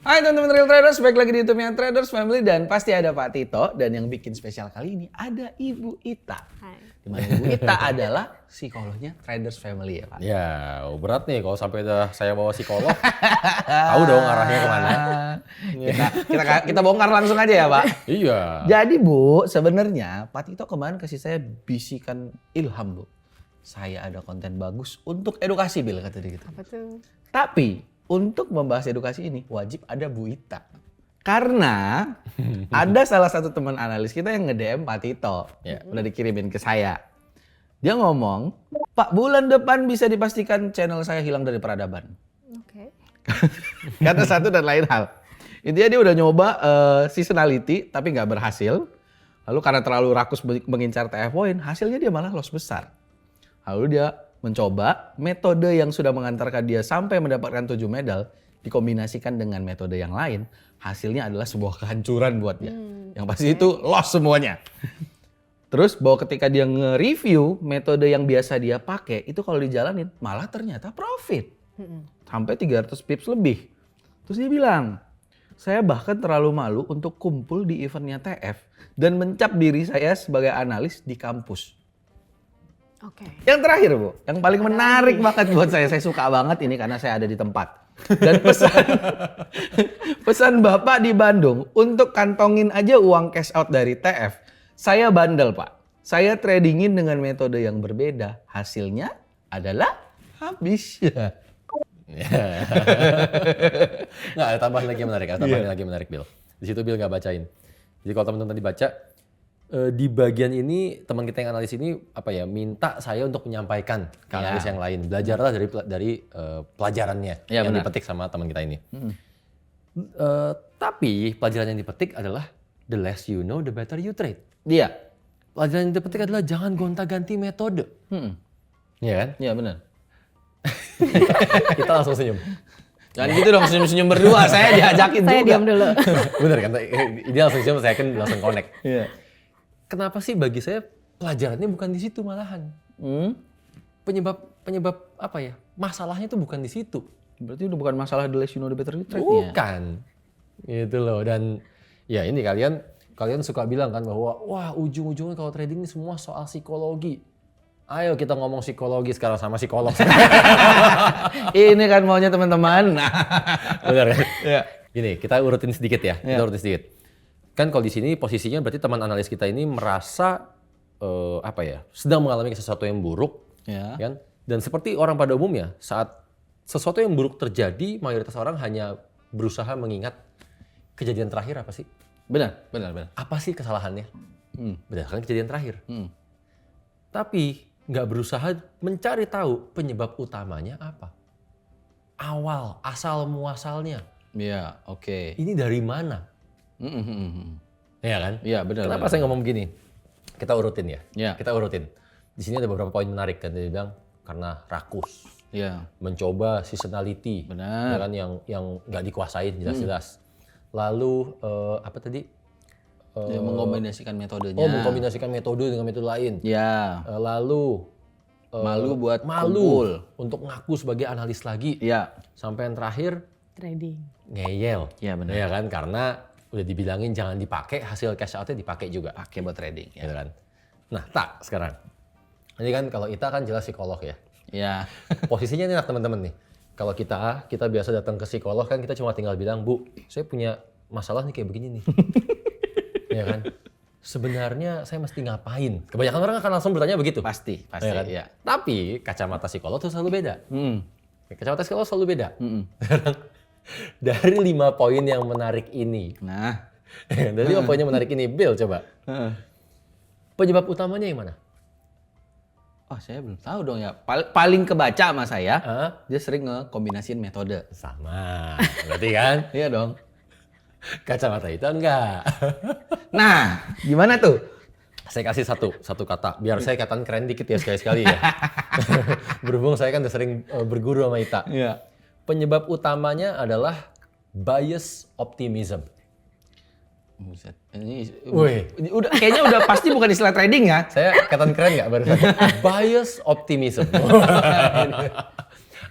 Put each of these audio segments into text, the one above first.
Hai teman-teman Real Traders, balik lagi di YouTube-nya Traders Family dan pasti ada Pak Tito dan yang bikin spesial kali ini ada Ibu Ita. Hai. Dimana Ibu Ita adalah psikolognya Traders Family ya Pak. Ya, berat nih kalau sampai saya bawa psikolog. Tahu dong arahnya kemana. kita bongkar langsung aja ya Pak. Iya. Jadi Bu, sebenarnya Pak Tito kemarin kasih saya bisikan ilham Bu. Saya ada konten bagus untuk edukasi Bil kata dia gitu. Apa tuh? Tapi untuk membahas edukasi ini wajib ada Bu Ita. Karena ada salah satu teman analis kita yang nge-DM Pak Tito. Ya. Udah dikirimin ke saya. Dia ngomong, Pak bulan depan bisa dipastikan channel saya hilang dari peradaban. Oke. Kata satu dan lain hal. Intinya dia udah nyoba seasonality tapi nggak berhasil. Lalu karena terlalu rakus mengincar TF point, hasilnya dia malah loss besar. Lalu dia mencoba metode yang sudah mengantarkan dia sampai mendapatkan 7 medal dikombinasikan dengan metode yang lain, hasilnya adalah sebuah kehancuran buat dia. Yang pasti itu loss semuanya. Terus bahwa ketika dia nge-review metode yang biasa dia pakai, itu kalau dijalanin malah ternyata profit. Sampai 300 pips lebih. Terus dia bilang, saya bahkan terlalu malu untuk kumpul di eventnya TF dan mencap diri saya sebagai analis di kampus. Oke. Yang terakhir Bu, yang paling menarik banget buat saya suka banget ini karena saya ada di tempat. Dan pesan Bapak di Bandung untuk kantongin aja uang cash out dari TF. Saya bandel Pak, saya tradingin dengan metode yang berbeda. Hasilnya adalah habis. Nggak, ada tambahan lagi yang menarik. Ada tambahan lagi yang menarik, Bill. Di situ Bill nggak bacain. Jadi kalau teman-teman tadi baca, di bagian ini teman kita yang analis ini minta saya untuk menyampaikan ke analis yang lain. Belajarlah dari pelajarannya yang dipetik sama teman kita ini. Tapi pelajaran yang dipetik adalah the less you know, the better you trade. Iya. Pelajaran yang dipetik adalah jangan gonta-ganti metode. Iya kan? Iya benar. Kita langsung senyum. Jangan gitu dong senyum-senyum berdua, saya diajakin Saya juga. diam dulu. Bener kan? Dia langsung senyum, saya kan langsung connect. Iya. Kenapa sih bagi saya pelajarannya bukan di situ malahan? Penyebab apa ya? Masalahnya itu bukan di situ. Berarti udah bukan masalah the less you know the better you trade-nya. Bukan. Gitu loh. Dan ya ini kalian suka bilang kan bahwa wah ujung-ujungnya kalau trading ini semua soal psikologi. Ayo kita ngomong psikologi sekarang sama psikolog. Ini kan maunya teman-teman. Benar kan? Iya. Gini, kita urutin sedikit ya. Kita urutin sedikit. Kan kalau di sini posisinya berarti teman analis kita ini merasa sedang mengalami sesuatu yang buruk, Ya. kan? Dan seperti orang pada umumnya, saat sesuatu yang buruk terjadi, mayoritas orang hanya berusaha mengingat kejadian terakhir apa sih? Benar. Apa sih kesalahannya? Berdasarkan kejadian terakhir. Tapi nggak berusaha mencari tahu penyebab utamanya apa. Asal muasalnya. Iya, oke. Ini dari mana? Iya kan? Iya, benar. Kenapa saya ngomong begini? Kita urutin ya. Iya. Kita urutin. Di sini ada beberapa poin menarik kan dia bilang karena rakus, Iya. mencoba seasonality, Benar. ya kan yang nggak dikuasain jelas-jelas. Lalu apa tadi? Ya, mengkombinasikan metodenya. Mengkombinasikan metode dengan metode lain. Ya. Lalu Malu buat malu untuk ngaku sebagai analis lagi. Iya. Sampai yang terakhir Trading. ngeyel. Iya, benar. Ya kan karena udah dibilangin jangan dipakai, hasil cash out-nya dipakai juga. Pakai buat trading. Gitu kan. Nah, sekarang. Ini kan kalau Ita kan jelas psikolog ya. Iya. Posisinya enak teman-teman nih. Kalau kita biasa datang ke psikolog kan kita cuma tinggal bilang, "Bu, saya punya masalah nih kayak begini nih." Ya kan? Sebenarnya saya mesti ngapain? Kebanyakan orang akan langsung bertanya begitu. Pasti. Ya kan? Iya. Tapi kacamata psikolog itu selalu beda. Kacamata psikolog selalu beda. Dari 5 poin yang menarik ini. Nah. Dari 5 poin yang menarik ini, Bill coba. Penyebab utamanya yang mana? Oh, saya belum tahu dong ya. Paling kebaca sama saya, Hah? dia sering ngekombinasiin metode. Sama. Berarti kan? Iya dong. Kacamata itu enggak. Nah, gimana tuh? Saya kasih satu kata, biar saya kelihatan keren dikit ya sekali-sekali ya. Berhubung saya kan udah sering berguru sama Ita. Iya. Penyebab utamanya adalah bias optimism. Buset. Ini Wih. udah kayaknya udah pasti bukan istilah trading ya. Saya kelihatan keren nggak barusan? Bias optimism.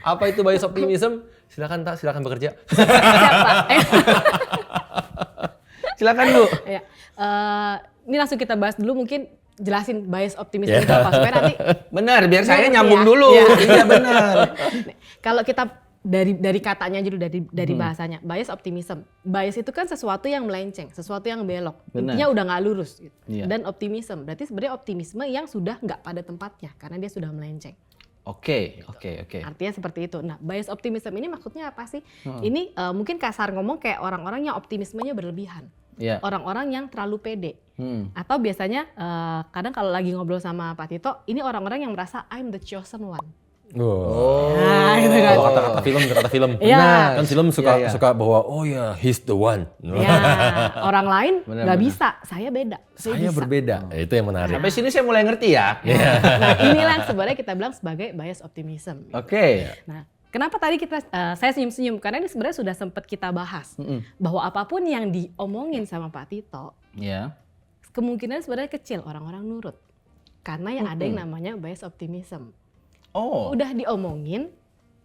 Apa itu bias optimism? silakan tak, silakan bekerja. Siapa? Silakan Bu. Ya. Ini langsung kita bahas dulu, mungkin jelasin bias optimism itu apa supaya nanti Benar, biar saya ngerti nyambung ya. dulu. Iya. Iya benar. kalau kita dari katanya dulu, dari bahasanya, bias optimism. Bias itu kan sesuatu yang melenceng, sesuatu yang belok. Benar. Intinya udah nggak lurus. Gitu. Iya. Dan optimism, berarti sebenarnya optimisme yang sudah nggak pada tempatnya karena dia sudah melenceng. Oke. Artinya seperti itu. Nah, bias optimism ini maksudnya apa sih? Ini mungkin kasar ngomong kayak orang-orang yang optimismenya berlebihan. Iya. Orang-orang yang terlalu pede. Atau biasanya kadang kalau lagi ngobrol sama Pak Tito, ini orang-orang yang merasa I'm the chosen one. Nah, gitu kan. Kalau kata film, Iya. kan film suka Iya. suka bahwa oh ya he's the one. Ya, orang lain Benar, nggak benar. bisa, saya beda. Saya bisa. berbeda. Itu yang menarik. Sampai sini saya mulai ngerti ya. Nah, inilah yang sebenarnya kita bilang sebagai bias optimism. Oke. Nah, kenapa tadi saya senyum-senyum? Karena ini sebenarnya sudah sempat kita bahas bahwa apapun yang diomongin sama Pak Tito, Iya. kemungkinan sebenarnya kecil orang-orang nurut. Karena yang ada yang namanya bias optimism. Oh. Udah diomongin,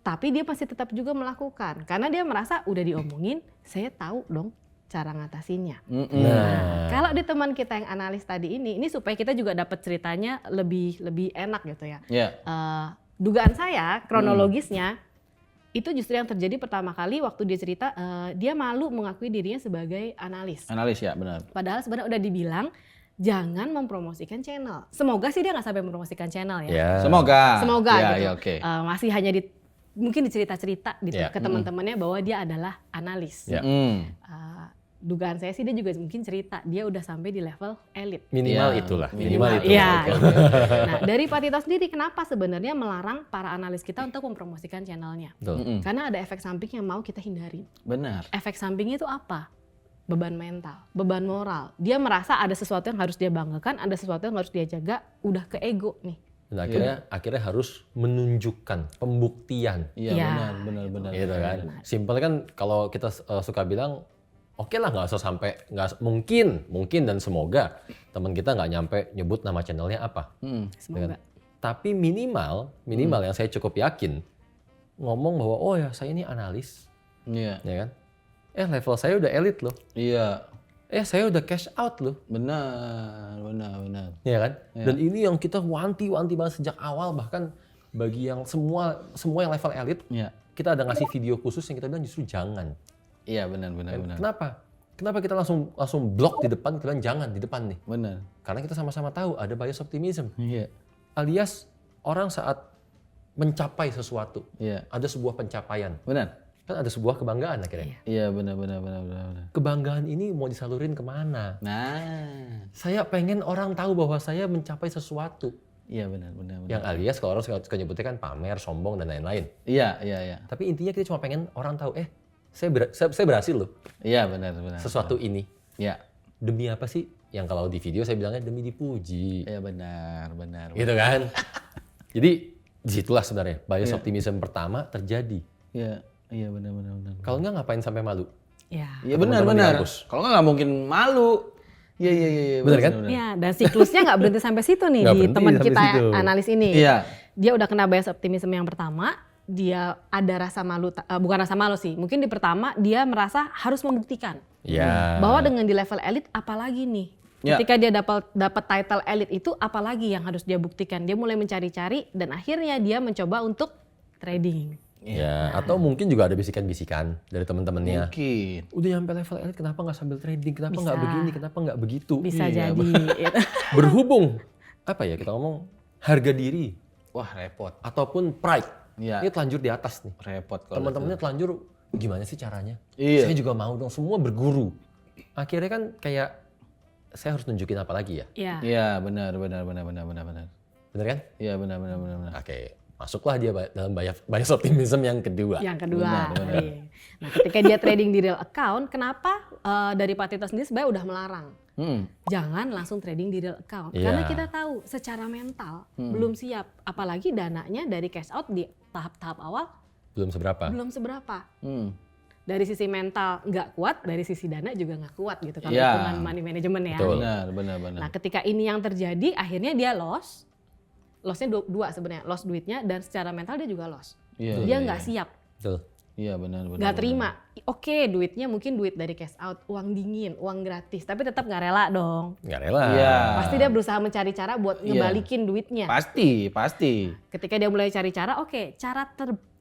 tapi dia masih tetap juga melakukan. Karena dia merasa udah diomongin, saya tahu dong cara ngatasinnya. Nah, kalau di teman kita yang analis tadi ini supaya kita juga dapat ceritanya lebih enak gitu ya. Iya. Dugaan saya, kronologisnya, itu justru yang terjadi pertama kali waktu dia cerita, dia malu mengakui dirinya sebagai analis. Analis ya, benar. Padahal sebenarnya udah dibilang, jangan mempromosikan channel. Semoga sih dia nggak sampai mempromosikan channel ya. Ya. Semoga. Semoga Ya, gitu. ya, oke. Masih hanya mungkin dicerita-cerita gitu Ya. ke teman-temannya bahwa dia adalah analis. Ya. Dugaan saya sih dia juga mungkin cerita dia udah sampai di level elit. Minimal Ya. itulah, Minimal minimal itu. Iya. Oke. Nah, dari Pak Tito sendiri kenapa sebenarnya melarang para analis kita untuk mempromosikan channelnya? Betul. Karena ada efek samping yang mau kita hindari. Benar. Efek sampingnya itu apa? Beban mental, beban moral. Dia merasa ada sesuatu yang harus dia banggakan, ada sesuatu yang harus dia jaga, udah ke ego nih. Dan akhirnya harus menunjukkan pembuktian. Iya, Ya. benar. Gitu kan. Simpel kan kalau kita suka bilang oke lah nggak usah sampai mungkin dan semoga teman kita nggak nyampe nyebut nama channelnya apa. Semoga. Tapi minimal yang saya cukup yakin ngomong bahwa oh ya saya ini analis, Iya. ya kan? Level saya udah elit loh. Iya. Saya udah cash out loh. Benar. Ya kan? Dan ini yang kita wanti-wanti banget sejak awal, bahkan bagi yang semua yang level elit, Iya. kita ada ngasih video khusus yang kita bilang justru jangan. Iya, benar. Kenapa? Kenapa kita langsung blok di depan, kita bilang jangan di depan nih. Benar. Karena kita sama-sama tahu ada bias optimism. Iya. Alias orang saat mencapai sesuatu, Iya. ada sebuah pencapaian. Benar. Kan ada sebuah kebanggaan akhirnya. Iya, benar. Kebanggaan ini mau disalurin kemana? Nah. Saya pengen orang tahu bahwa saya mencapai sesuatu. Iya, benar. Yang alias kalau orang suka nyebutnya kan pamer, sombong, dan lain-lain. Iya. Tapi intinya kita cuma pengen orang tahu, saya berhasil loh. Iya, benar. Sesuatu ini. Iya. Demi apa sih? Yang kalau di video saya bilangnya demi dipuji. Iya, benar. Gitu kan? Jadi disitulah sebenarnya bias optimism pertama terjadi. Iya, benar. Kalau nggak ngapain sampai malu? Ya. Iya, Teman-teman di benar. kampus. Kalau nggak mungkin malu. Iya. Benar kan? Ya, dan siklusnya nggak berhenti sampai situ nih Nggak di berhenti teman sampai kita situ. analis ini. Iya. Dia udah kena bias optimism yang pertama, dia ada rasa malu, bukan rasa malu sih. Mungkin di pertama dia merasa harus membuktikan Ya. bahwa dengan di level elit apalagi nih. Ya. Ketika dia dapat title elit itu apalagi yang harus dia buktikan. Dia mulai mencari-cari dan akhirnya dia mencoba untuk trading. Ya, atau mungkin juga ada bisikan-bisikan dari teman-temannya. Mungkin. Udah nyampe level elit, kenapa nggak sambil trading? Kenapa Bisa. nggak begini? Kenapa nggak begitu? Bisa Iya, jadi. Berhubung apa ya kita ngomong harga diri Wah, repot. ataupun pride. Iya. Ini telanjur di atas nih. Repot kalau Teman-temannya telanjur gimana sih caranya? Iya. Saya juga mau dong, semua berguru. Akhirnya kan kayak saya harus nunjukin apa lagi ya? Ya. Iya, benar. Bener kan? Iya, benar. Oke, masuklah dia dalam bias optimism yang kedua. Yang kedua. Benar. Iya. Nah, ketika dia trading di real account, kenapa dari Pak Tito sendiri sebenarnya udah melarang? Jangan langsung trading di real account. Iya. Karena kita tahu secara mental belum siap. Apalagi dananya dari cash out di tahap-tahap awal Belum seberapa. belum seberapa. Dari sisi mental nggak kuat, dari sisi dana juga nggak kuat gitu kalau Iya. hitungan money management ya. Betul. Benar. Nah, ketika ini yang terjadi, akhirnya dia loss. Lossnya dua sebenarnya, loss duitnya dan secara mental dia juga loss. Iya. Dia nggak siap. Betul. Iya benar. Nggak terima. Oke, duitnya mungkin duit dari cash out, uang dingin, uang gratis, tapi tetap nggak rela dong. Nggak rela. Iya. Pasti dia berusaha mencari cara buat ngebalikin duitnya. Pasti. Ketika dia mulai cari cara, oke, cara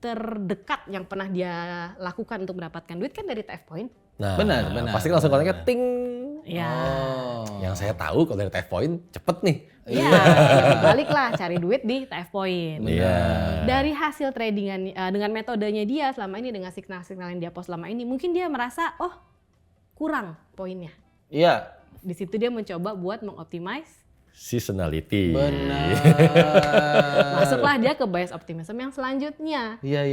terdekat yang pernah dia lakukan untuk mendapatkan duit kan dari TF Point. Nah, Benar. pasti langsung kontaknya ting. Ya. Yang saya tahu kalau dari TF Point cepet nih. Iya, baliklah cari duit di TF Point. Iya. Dari hasil tradingan dengan metodenya dia selama ini, dengan signal-signal yang dia post selama ini, mungkin dia merasa kurang poinnya. Iya. Di situ dia mencoba buat mengoptimize. Seasonality. Benar. Masuklah dia ke bias optimism yang selanjutnya. Iya.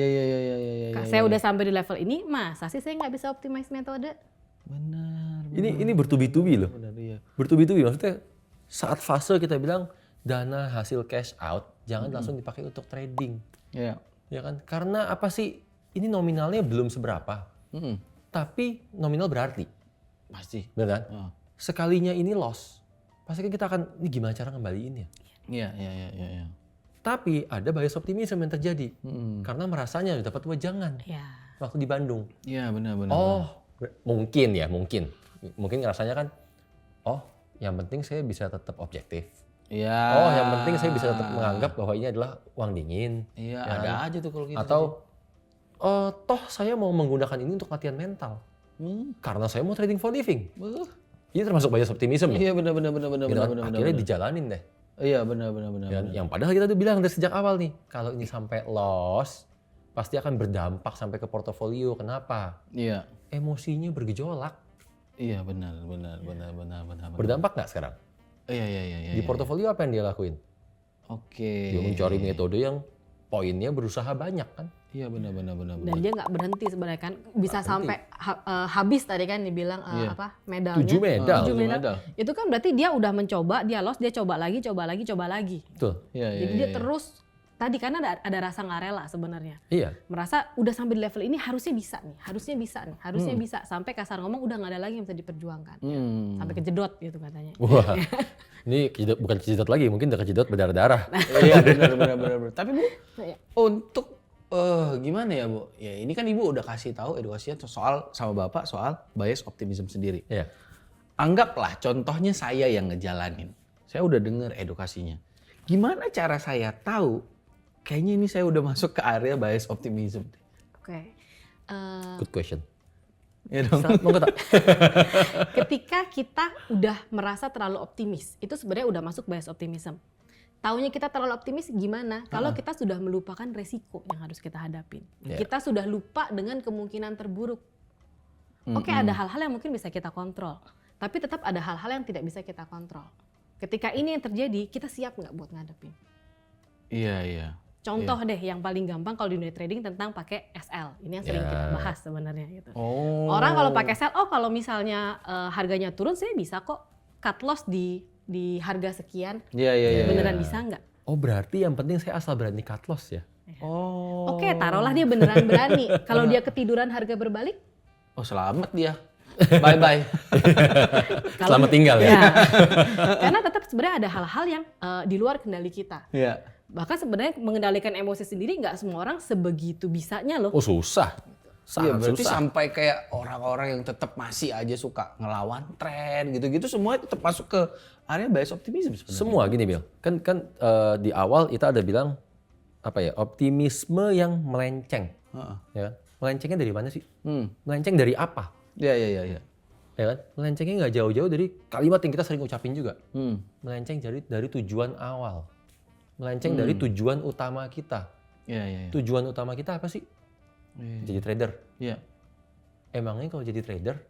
Saya udah sampai di level ini, masa sih saya nggak bisa optimize metode? Benar. Ini bertubi-tubi loh. Benar, iya. Bertubi-tubi maksudnya saat fase kita bilang dana hasil cash out jangan langsung dipakai untuk trading. Iya. Ya kan? Karena apa sih? Ini nominalnya belum seberapa. Tapi nominal berarti. Pasti. Benar kan? Sekalinya ini loss. Pasti kan kita akan, ini gimana cara ngembaliinnya? Iya. Tapi ada bias optimism yang terjadi. Karena merasanya dapat wejangan Ya. waktu di Bandung. Iya benar. Mungkin ya, mungkin ngerasanya kan, yang penting saya bisa tetap objektif. Iya. Yang penting saya bisa tetap menganggap bahwa ini adalah uang dingin. Iya, ya ada kan? aja tuh kalau gitu. Atau toh saya mau menggunakan ini untuk latihan mental. Karena saya mau trading for living. Ini termasuk bias optimism loh. Iya benar. Gitu kan? Akhirnya dijalanin deh. Iya benar. Yang padahal kita tuh bilang dari sejak awal nih, kalau ini sampai loss, pasti akan berdampak sampai ke portofolio. Kenapa? Iya. Emosinya bergejolak. Iya benar. Berdampak nggak sekarang? Iya. Di portofolio apa yang dia lakuin? Oke. Dia mencari metode yang poinnya berusaha banyak kan? Iya benar. Dan dia nggak berhenti sebenarnya kan, bisa sampai habis tadi kan dibilang medalnya. 7 medal. 7 medal. medal. Itu kan berarti dia udah mencoba, dia loss, dia coba lagi. Betul. Iya. Jadi dia terus tadi karena ada rasa nggak rela sebenarnya. Iya. Merasa udah sampai di level ini harusnya bisa bisa sampai kasar ngomong udah nggak ada lagi yang bisa diperjuangkan. Sampai kejedot gitu katanya. Wah. Ini bukan kejedot lagi, mungkin udah kejedot berdarah-darah. Iya benar. Tapi Bu, Iya. untuk gimana ya Bu? Ya ini kan Ibu udah kasih tahu edukasinya soal sama Bapak soal bias optimism sendiri. Iya. Anggaplah contohnya saya yang ngejalanin. Saya udah dengar edukasinya. Gimana cara saya tahu kayaknya ini saya udah masuk ke area bias optimism? Oke. Good question. Ya dong. Monggo tak. Ketika kita udah merasa terlalu optimis, itu sebenarnya udah masuk bias optimism. Taunya kita terlalu optimis gimana? Kalau kita sudah melupakan resiko yang harus kita hadapin. Yeah. Kita sudah lupa dengan kemungkinan terburuk. Oke, ada hal-hal yang mungkin bisa kita kontrol. Tapi tetap ada hal-hal yang tidak bisa kita kontrol. Ketika ini yang terjadi, kita siap nggak buat ngadepin? Iya. Contoh deh yang paling gampang kalau di dunia trading tentang pakai SL. Ini yang sering kita bahas sebenarnya gitu. Orang kalau pakai SL, kalau misalnya harganya turun, saya bisa kok cut loss di harga sekian. Iya. Beneran bisa nggak? Oh berarti yang penting saya asal berani cut loss ya? Oke, taruhlah dia beneran berani. Kalau dia ketiduran harga berbalik, Selamat dia. Bye. Selamat tinggal ya? Karena tetap sebenarnya ada hal-hal yang di luar kendali kita. Iya. Bahkan sebenarnya mengendalikan emosi sendiri nggak semua orang sebegitu bisanya loh. Oh susah. Iya Sangat berarti susah. sampai kayak orang-orang yang tetap masih aja suka ngelawan tren gitu-gitu semua tetap masuk ke area bias optimism sebenarnya. Semua gini Bill, kan di awal kita ada bilang optimisme yang melenceng. Ya kan? Melencengnya dari mana sih? Melenceng dari apa? Iya. Ya kan? Melencengnya nggak jauh-jauh dari kalimat yang kita sering ucapin juga. Melenceng dari tujuan awal. Melenceng dari tujuan utama kita. Iya. Tujuan utama kita apa sih? Jadi trader. Iya. Emangnya kalau jadi trader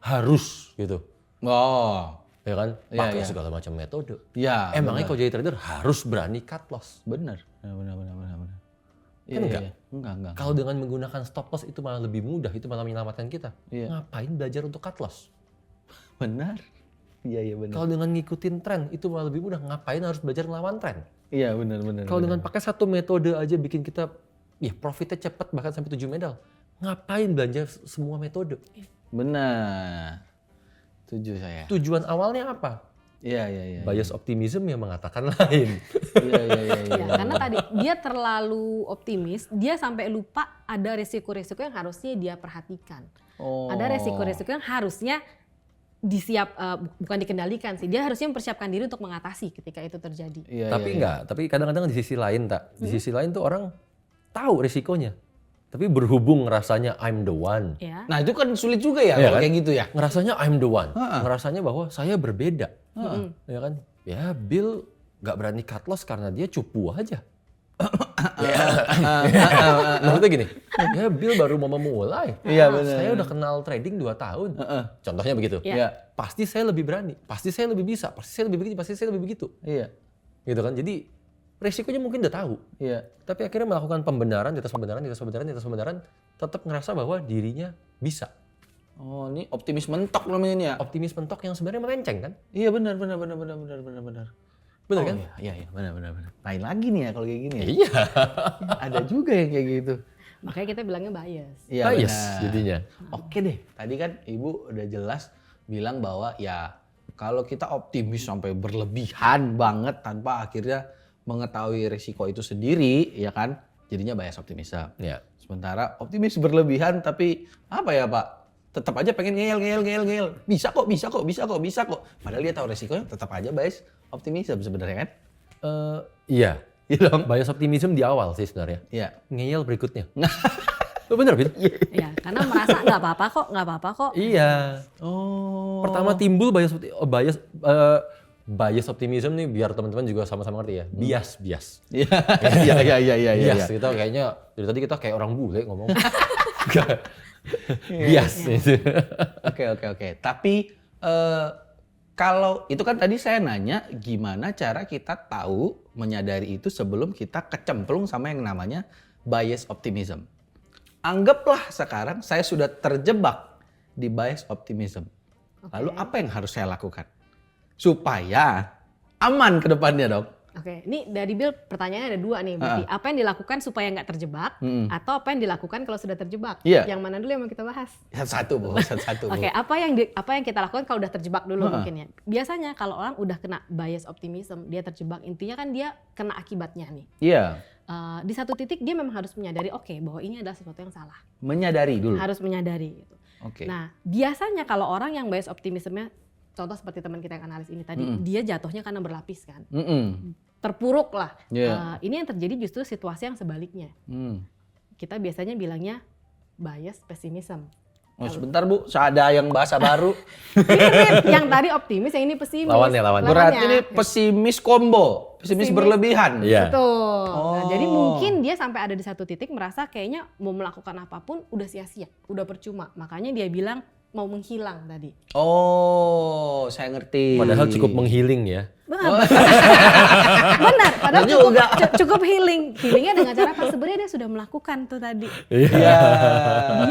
harus gitu. Oh. Ya kan? Iya, Pakai iya. segala macam metode. Iya. Emangnya kalau jadi trader harus berani cut loss. benar. Kan enggak? Enggak. Kalau dengan menggunakan stop loss itu malah lebih mudah, itu malah menyelamatkan kita. Iya. Ngapain belajar untuk cut loss? Benar. Iya benar. Kalau dengan ngikutin tren itu malah lebih mudah. Ngapain harus belajar melawan tren? Iya benar. Kalau dengan pakai satu metode aja bikin kita profitnya cepat bahkan sampai 7 medal. Ngapain belanja semua metode? Benar. Setuju saya. Tujuan awalnya apa? Iya, iya, iya. Bias optimism yang mengatakan lain. Iya, iya, iya, iya. Ya, karena tadi dia terlalu optimis, dia sampai lupa ada resiko-resiko yang harusnya dia perhatikan. Oh. Ada resiko-resiko yang harusnya bukan dikendalikan sih. Dia harusnya mempersiapkan diri untuk mengatasi ketika itu terjadi. Iya, Tapi iya, enggak, tapi kadang-kadang di sisi lain di sisi lain tuh orang tahu risikonya. Tapi berhubung ngerasanya I'm the one. Ya. Nah itu kan sulit juga ya Iya kalau kan? kayak gitu ya. Ngerasanya I'm the one. Ha-ha. Ngerasanya bahwa saya berbeda. Ya kan? Ya Bill nggak berani cut loss karena dia cupu aja. Maksudnya gini, ya Bill baru mau memulai. Iya, benar. Saya udah kenal trading 2 tahun. Contohnya begitu. Iya. Iya. Pasti saya lebih berani. Pasti saya lebih bisa. Pasti saya lebih begini. Pasti saya lebih begitu. Iya. Gitu kan? Jadi resikonya mungkin udah tahu. Iya. Tapi akhirnya melakukan pembenaran, di atas pembenaran, di atas pembenaran, di atas pembenaran, tetap ngerasa bahwa dirinya bisa. Oh, ini optimis mentok namanya ini ya. Optimis mentok yang sebenarnya melenceng kan? Iya benar. Benar Bener kan? Iya, benar. Lain lagi nih ya kalau kayak gini ya. Iya. Ada juga yang kayak gitu. Makanya kita bilangnya bias. Iya, Bias benar. jadinya. Oke deh, tadi kan Ibu udah jelas bilang bahwa ya kalau kita optimis sampai berlebihan banget tanpa akhirnya mengetahui risiko itu sendiri, ya kan, jadinya bias optimism. Ya. Sementara optimis berlebihan tapi apa ya Pak, tetap aja pengen ngeyel. Bisa kok. Padahal dia tahu resikonya, tetap aja bias optimism sebenarnya kan? Iya. Iya dong. Bias optimism di awal sih sebenarnya. Iya. Ngeyel berikutnya. Lo bener, Bil? Ya, karena merasa nggak apa-apa kok. Iya. Oh. Pertama timbul bias optimism nih, biar teman-teman juga sama-sama ngerti ya. Bias. Iya. Bias. Kita kayaknya dari tadi kita kayak orang bule ngomong. Bias. Oke. Tapi kalau itu kan tadi saya nanya gimana cara kita tahu menyadari itu sebelum kita kecemplung sama yang namanya bias optimism. Anggaplah sekarang saya sudah terjebak di bias optimism. Lalu apa yang harus saya lakukan? Supaya aman ke depannya dong. Oke, ini dari Bill pertanyaannya ada 2 nih. Berarti apa yang dilakukan supaya nggak terjebak atau apa yang dilakukan kalau sudah terjebak? Iya. Yang mana dulu yang mau kita bahas? Satu-satu, Bu. Oke, apa yang kita lakukan kalau udah terjebak dulu mungkin ya. Biasanya kalau orang udah kena bias optimism, dia terjebak, intinya kan dia kena akibatnya nih. Iya. Di satu titik dia memang harus menyadari bahwa ini adalah sesuatu yang salah. Menyadari dulu. Harus menyadari gitu. Oke. Nah, biasanya kalau orang yang bias optimismnya, contoh seperti teman kita yang analis ini tadi, dia jatuhnya karena berlapis kan. Terpuruk lah. Yeah. Ini yang terjadi justru situasi yang sebaliknya. Kita biasanya bilangnya bias pessimism. Oh, sebentar Bu, ada yang bahasa baru. Mirip, yang tadi optimis, yang ini pesimis. Lawannya. Berarti ini pesimis combo, pesimis berlebihan. Iya. Betul. Nah, jadi mungkin dia sampai ada di satu titik merasa kayaknya mau melakukan apapun udah sia-sia, udah percuma. Makanya dia bilang mau menghilang tadi. Oh, saya ngerti. Padahal cukup menghealing ya. Benar, padahal cukup healing. Healingnya dengan cara apa? Sebenarnya dia sudah melakukan tuh tadi. Iya.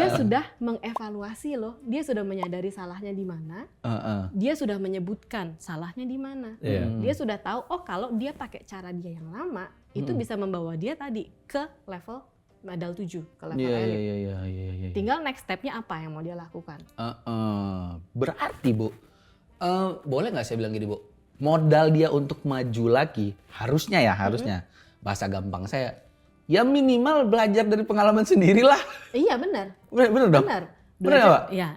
Dia sudah mengevaluasi loh. Dia sudah menyadari salahnya di mana. Dia sudah menyebutkan salahnya di mana. Dia sudah tahu, kalau dia pakai cara dia yang lama, itu bisa membawa dia tadi ke level modal 7, ke level elit. Iya. Tinggal next step-nya apa yang mau dia lakukan. Berarti Bu, boleh nggak saya bilang gini Bu, modal dia untuk maju lagi, harusnya bahasa gampang saya, ya minimal belajar dari pengalaman sendiri lah. Iya benar. Bener dong? Benar. Bener nggak, Pak? Iya.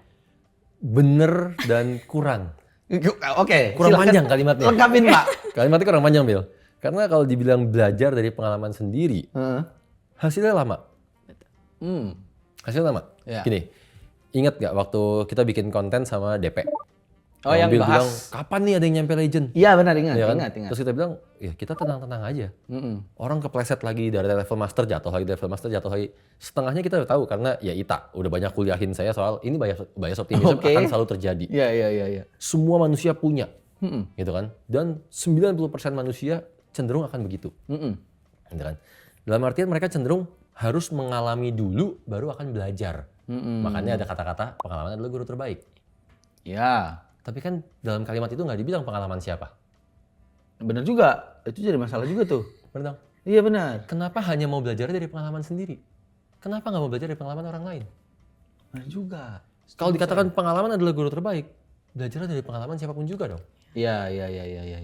Bener dan kurang. Oke. Kurang panjang kalimatnya. Lengkapin Pak. Kalimatnya kurang panjang, Bill. Karena kalau dibilang belajar dari pengalaman sendiri, hasilnya lama. Hasilnya lama. Ya. Gini, ingat nggak waktu kita bikin konten sama DP? Oh, yang Bill bahas. bilang, kapan nih ada yang nyampe legend? Iya benar, ingat. Ya kan? Ingat. Terus kita bilang, ya kita tenang-tenang aja. Orang kepleset lagi dari level master, jatuh lagi. Setengahnya kita udah tahu karena ya Ita udah banyak kuliahin saya soal ini bias optimism akan selalu terjadi. Iya. Semua manusia punya, gitu kan? Dan 90% manusia cenderung akan begitu, gitu kan? Dalam artian mereka cenderung harus mengalami dulu baru akan belajar. Makanya ada kata-kata pengalaman adalah guru terbaik. Ya. Tapi kan dalam kalimat itu nggak dibilang pengalaman siapa. Benar juga. Itu jadi masalah juga tuh. Benar dong? Iya benar. Kenapa hanya mau belajar dari pengalaman sendiri? Kenapa nggak mau belajar dari pengalaman orang lain? Benar juga. Kalau dikatakan pengalaman adalah guru terbaik, belajar dari pengalaman siapapun juga dong. Iya.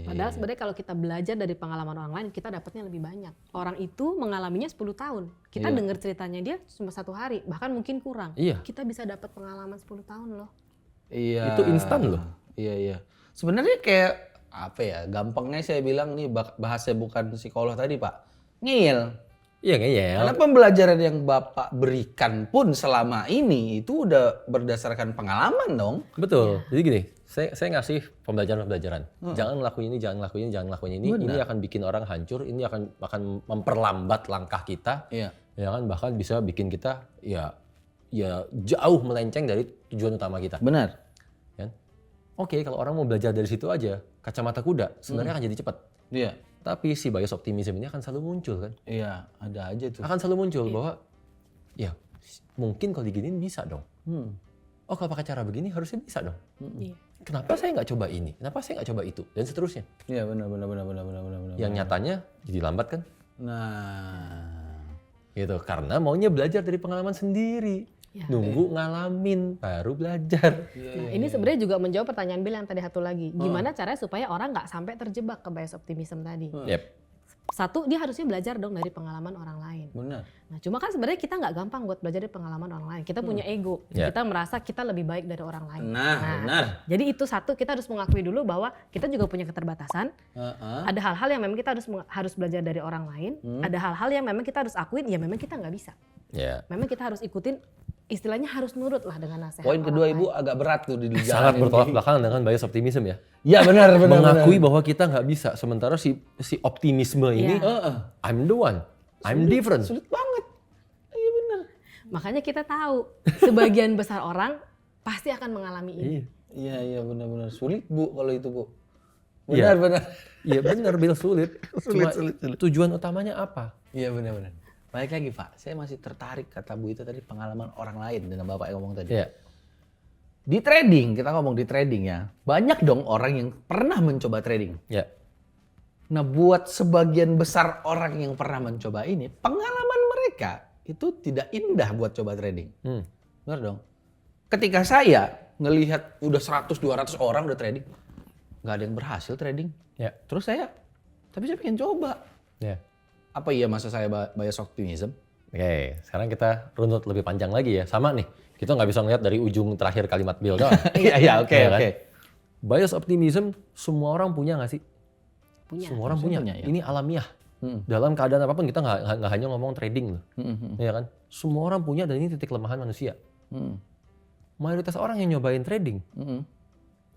Padahal sebenarnya kalau kita belajar dari pengalaman orang lain, kita dapatnya lebih banyak. Orang itu mengalaminya 10 tahun. Kita dengar ceritanya dia cuma 1 hari, bahkan mungkin kurang. Iya. Kita bisa dapat pengalaman 10 tahun loh. Iya. Itu instan loh. Iya. Sebenarnya kayak apa ya? Gampangnya saya bilang nih bahasa bukan psikolog tadi, Pak. Ngeyel. Iya ngeyel. Karena pembelajaran yang Bapak berikan pun selama ini itu udah berdasarkan pengalaman dong. Betul. Jadi gini, saya ngasih pembelajaran. Jangan ngelakuin ini, jangan ngelakuin ini. Ini akan bikin orang hancur, ini akan memperlambat langkah kita. Iya. Ya kan, bahkan bisa bikin kita ya jauh melenceng dari tujuan utama kita. Benar. Kan? Oke, kalau orang mau belajar dari situ aja, kacamata kuda sebenarnya akan jadi cepat. Iya. Tapi si bias optimism ini akan selalu muncul kan? Iya, ada aja tuh. Akan selalu muncul bahwa ya mungkin kalau diginiin bisa dong. Oh kalau pakai cara begini harusnya bisa dong. Iya. Kenapa saya nggak coba ini? Kenapa saya nggak coba itu? Dan seterusnya. Iya, benar. Yang nyatanya jadi lambat kan? Nah, Gitu. Karena maunya belajar dari pengalaman sendiri. Ya. Nunggu ngalamin, baru belajar. Nah, ini sebenarnya juga menjawab pertanyaan Bill yang tadi satu lagi. Gimana caranya supaya orang nggak sampai terjebak ke bias optimism tadi? Yep. Satu, dia harusnya belajar dong dari pengalaman orang lain. benar. Nah, cuma kan sebenarnya kita nggak gampang buat belajar dari pengalaman orang lain. Kita punya ego. Ya. Kita merasa kita lebih baik dari orang lain. Nah, benar. Jadi itu satu, kita harus mengakui dulu bahwa kita juga punya keterbatasan. Ada hal-hal yang memang kita harus belajar dari orang lain. Ada hal-hal yang memang kita harus akuin, ya memang kita nggak bisa. Ya. Memang kita harus ikutin, istilahnya harus nurut lah dengan nasihat Poin orang kedua lain. Ibu agak berat tuh di Sangat bertolak belakang dengan bias optimism ya. Iya, benar. Mengakui bahwa kita nggak bisa. Sementara si optimisme ini, Iya. I'm the one. I'm different. Sulit banget. Iya, benar. Makanya kita tahu, sebagian besar orang pasti akan mengalami ini. Iya. Iya, benar. Sulit, Bu, kalau itu, Bu. Iya. Benar. Iya benar, Bill, sulit. Cuma Sulit. tujuan utamanya apa? Iya, benar. Baik lagi, Pak. Saya masih tertarik kata Bu itu tadi pengalaman orang lain dengan Bapak yang ngomong tadi. Iya. Di trading, kita ngomong di trading ya. Banyak dong orang yang pernah mencoba trading. Ya. Nah, buat sebagian besar orang yang pernah mencoba ini, pengalaman mereka itu tidak indah buat coba trading. Benar dong? Ketika saya ngelihat udah 100-200 orang udah trading, nggak ada yang berhasil trading. Ya. Terus tapi saya pengen coba. Ya. Apa iya masa saya bias optimism? Oke, sekarang kita runut lebih panjang lagi ya. Sama nih, kita nggak bisa ngeliat dari ujung terakhir kalimat Bill doang. Iya, oke. Iya kan? Bias optimism semua orang punya nggak sih? Punya. Semua orang punya. punya, ya. Ini alamiah. Dalam keadaan apapun kita nggak hanya ngomong trading loh. Iya kan? Semua orang punya dan ini titik kelemahan manusia. Mayoritas orang yang nyobain trading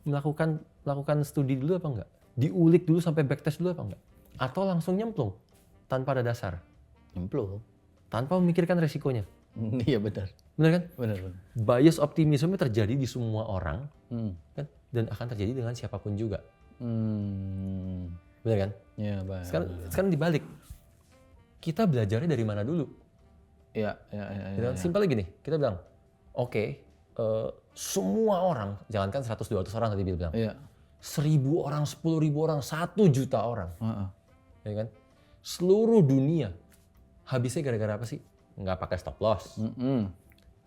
melakukan studi dulu apa enggak? Diulik dulu sampai backtest dulu apa enggak? Atau langsung nyemplung tanpa ada dasar, Nyemplung. tanpa memikirkan resikonya. Iya, benar. Benar kan? Benar. Bias optimism terjadi di semua orang Hmm. kan? Dan akan terjadi dengan siapapun juga. Benar kan? Iya, baik. Sekarang dibalik. Kita belajarnya dari mana dulu? Iya. Simpel gini, kita bilang, oke, semua orang, jangankan 100-200 orang tadi Bill bilang, Iya. 1.000 orang, 10.000 orang, 1 juta orang, Heeh. ya kan? Seluruh dunia habisnya gara-gara apa sih? Nggak pakai stop loss,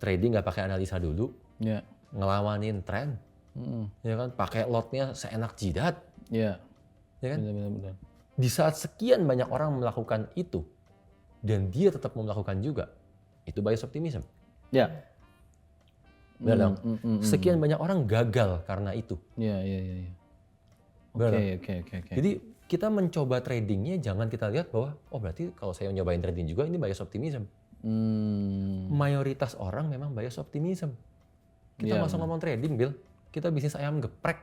trading nggak pakai analisa dulu, Iya. ngelawanin tren, ya kan? Pakai lotnya seenak jidat, Iya. ya kan? Benar. Di saat sekian banyak orang melakukan itu dan dia tetap melakukan juga, itu bias optimism. Iya. Benar dong? Sekian banyak orang gagal karena itu. Iya. Benar dong? Oke. Jadi kita mencoba tradingnya jangan kita lihat bahwa oh berarti kalau saya nyobain trading juga ini bias optimism. Mayoritas orang memang bias optimism. Kita Iya, nggak usah ngomong trading, Bill. Kita bisnis ayam geprek.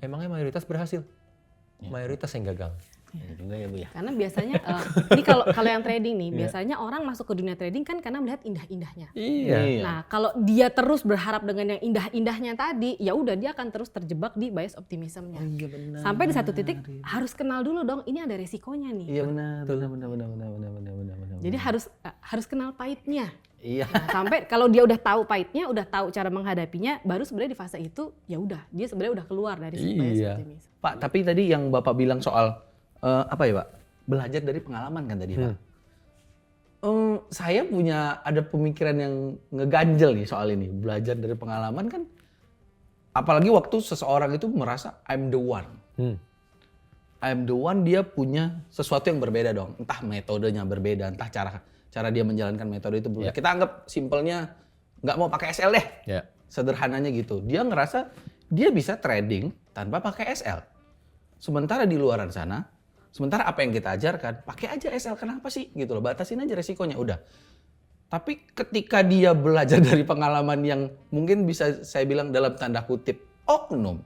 Emangnya mayoritas berhasil? Mayoritas yang gagal. Juga ya, Bu ya. Karena biasanya, ini kalau yang trading nih, biasanya orang masuk ke dunia trading kan karena melihat indah-indahnya. Iya. Nah, kalau dia terus berharap dengan yang indah-indahnya tadi, ya udah dia akan terus terjebak di bias optimismnya. Iya, benar. Sampai di satu titik harus kenal dulu dong, ini ada resikonya nih. Iya, benar. Jadi harus kenal pahitnya. Iya. Nah, sampai kalau dia udah tahu pahitnya, udah tahu cara menghadapinya, baru sebenarnya di fase itu ya udah dia sebenarnya udah keluar dari bias Iya. optimism. Pak, tapi tadi yang Bapak bilang soal apa ya, Pak? Belajar dari pengalaman kan tadi, Pak. Saya ada pemikiran yang ngeganjel nih soal ini. Belajar dari pengalaman kan Apalagi waktu seseorang itu merasa I'm the one. I'm the one, dia punya sesuatu yang berbeda dong. Entah metodenya berbeda, entah cara dia menjalankan metode itu berbeda. Kita anggap simpelnya nggak mau pakai SL deh. Sederhananya gitu. Dia ngerasa dia bisa trading tanpa pakai SL. Sementara di luaran sana, sementara apa yang kita ajarkan, pakai aja SL, kenapa sih? Gitu loh, batasin aja resikonya, udah. Tapi ketika dia belajar dari pengalaman yang mungkin bisa saya bilang dalam tanda kutip oknum,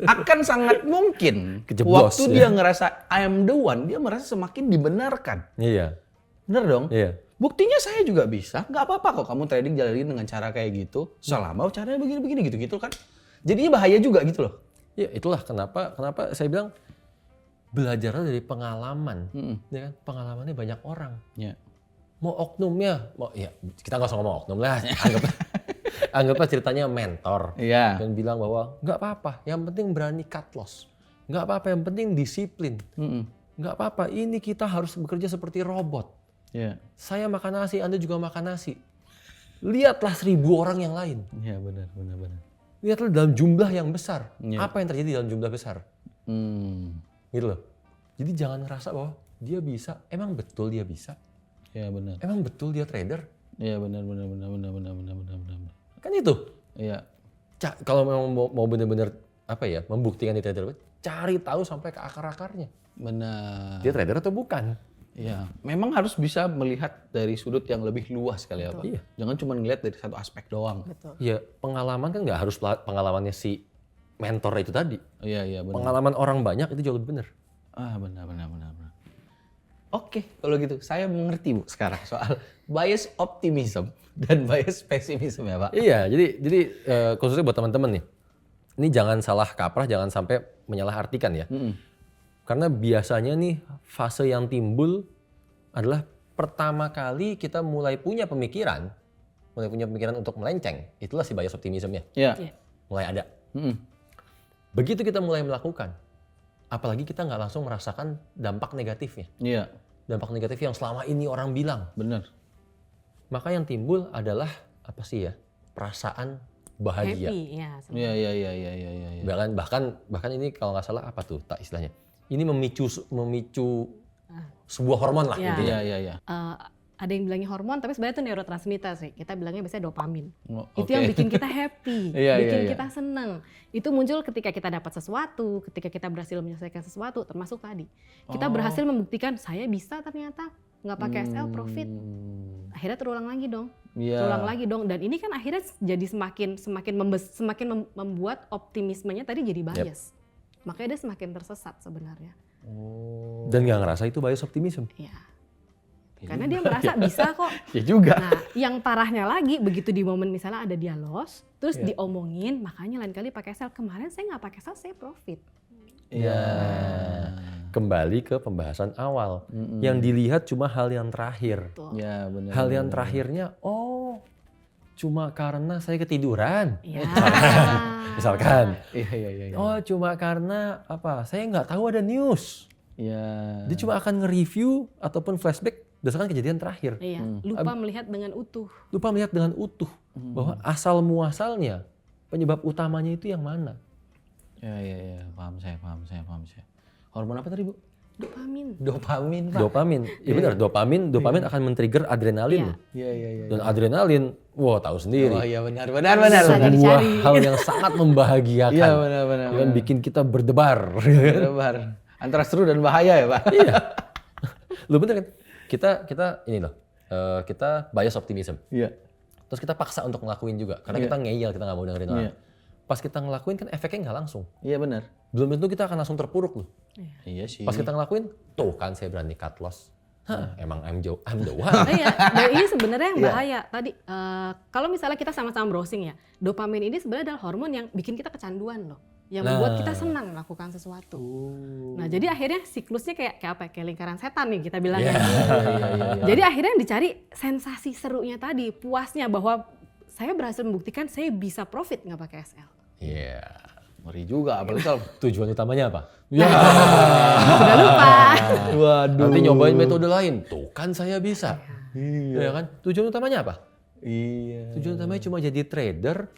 akan sangat mungkin Kejeblos, waktu dia ngerasa I am the one, dia merasa semakin dibenarkan. Iya. Bener dong? Iya. Buktinya saya juga bisa, nggak apa-apa kok kamu trading jalanin dengan cara kayak gitu, selama caranya begini-begini gitu-gitu kan. Jadinya bahaya juga gitu loh. Ya itulah kenapa saya bilang belajarlah dari pengalaman. Ya kan? Pengalamannya banyak orang. Ya. Mau oknumnya, kita nggak usah ngomong oknum lah. Anggaplah ceritanya mentor. Iya. Dan bilang bahwa nggak apa-apa, yang penting berani cut loss. Nggak apa-apa, yang penting disiplin. Nggak apa-apa, ini kita harus bekerja seperti robot. Iya. Saya makan nasi, Anda juga makan nasi. Lihatlah 1000 orang yang lain. Iya benar. Lihatlah dalam jumlah yang besar. Iya. Apa yang terjadi dalam jumlah besar? Gitu loh. Jadi jangan ngerasa bahwa dia bisa. Emang betul dia bisa? Iya benar. Emang betul dia trader? Iya benar. Kan itu. Iya. Kalau memang mau benar-benar membuktikan dia trader, cari tahu sampai ke akar-akarnya. Benar. Dia trader atau bukan? Iya, memang harus bisa melihat dari sudut yang lebih luas kali ya, Pak. Iya. Jangan cuma ngelihat dari satu aspek doang. Betul. Ya pengalaman kan nggak harus pengalamannya si mentor itu tadi. Iya benar. Pengalaman orang banyak itu jauh lebih benar. Benar. Oke, kalau gitu saya mengerti Bu sekarang soal bias optimism dan bias pesimism ya Pak. Iya, jadi khususnya buat teman-teman nih, ini jangan salah kaprah, jangan sampai menyalahartikan ya. Karena biasanya nih fase yang timbul adalah pertama kali kita mulai punya pemikiran untuk melenceng, itulah si bias optimism-nya. Iya. Mulai ada. Begitu kita mulai melakukan, apalagi kita nggak langsung merasakan dampak negatifnya. Iya. Dampak negatif yang selama ini orang bilang. Benar. Maka yang timbul adalah apa sih ya? Perasaan bahagia. Happy, ya. Iya. Bahkan ini kalau nggak salah apa tuh tak istilahnya? Ini memicu sebuah hormon lah Ya. intinya. Iya. Ada yang bilangnya hormon, tapi sebenarnya itu neurotransmitter sih. Kita bilangnya biasanya dopamin. Itu Oke. yang bikin kita happy, Iya, bikin iya. kita seneng. Itu muncul ketika kita dapat sesuatu, ketika kita berhasil menyelesaikan sesuatu, termasuk tadi. Kita berhasil membuktikan, saya bisa ternyata nggak pakai SL profit. Akhirnya terulang lagi dong. Iya. Terulang lagi dong. Dan ini kan akhirnya jadi semakin membuat optimismenya tadi jadi bias. Makanya dia semakin tersesat sebenarnya. Dan nggak ngerasa itu bias optimism. Iya. Karena dia merasa bisa kok. Ya juga. Nah, yang parahnya lagi begitu di momen misalnya ada dia loss, terus diomongin, makanya lain kali pakai sell. Kemarin saya nggak pakai sell, saya profit. Iya. Kembali ke pembahasan awal. Yang dilihat cuma hal yang terakhir. Tuh. Ya benar. Hal yang terakhirnya, cuma karena saya ketiduran. Iya. Misalkan. Iya. Oh, cuma karena saya nggak tahu ada news. Iya. Dia cuma akan nge-review ataupun flashback berdasarkan kejadian terakhir. Iya, lupa melihat dengan utuh. Lupa melihat dengan utuh bahwa asal muasalnya, penyebab utamanya itu yang mana. Iya. Paham saya. Hormon apa tadi Bu? Dopamin. Dopamin Pak. Dopamin. Iya benar, dopamin akan men-trigger adrenalin. Iya. Iya. Dan adrenalin, tahu sendiri. Oh iya benar. Bisa Sebuah dicari. hal yang sangat membahagiakan. Iya benar. Yang bikin kita berdebar. Berdebar. Antara seru dan bahaya ya Pak. Iya. Lu bener kan? Kita ini loh, kita bias optimism. Iya. Terus kita paksa untuk ngelakuin juga. Karena kita ngeyel, kita nggak mau dengerin orang. Iya. Pas kita ngelakuin kan efeknya nggak langsung. Iya benar. Belum tentu kita akan langsung terpuruk loh. Iya sih. Pas kita ngelakuin, tuh kan saya berani cut loss. Emang I'm the one. Iya, dan ini sebenarnya yang bahaya. Tadi kalau misalnya kita sama-sama browsing ya, dopamin ini sebenarnya adalah hormon yang bikin kita kecanduan loh, yang membuat kita senang melakukan sesuatu. Nah, jadi akhirnya siklusnya kayak apa? Kayak lingkaran setan nih kita bilangnya. Jadi akhirnya yang dicari sensasi serunya tadi, puasnya bahwa saya berhasil membuktikan saya bisa profit nggak pakai SL. Iya. Ngeri juga apalagi kalau Tujuan utamanya apa? ya. Udah lupa. Waduh. Nanti nyobain metode lain. Tuh kan saya bisa. Iya kan? Tujuan utamanya apa? Iya. Tujuan utamanya cuma jadi trader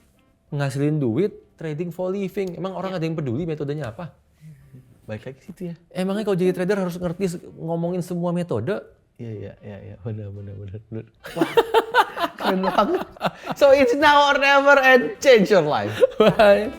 ngasilin duit, trading for living. Emang orang ada yang peduli metodenya apa? Baik lagi situ ya. Emangnya kalau jadi trader harus ngerti ngomongin semua metode? Iya, benar. Wah, keren banget. So it's now or never and change your life. Bye.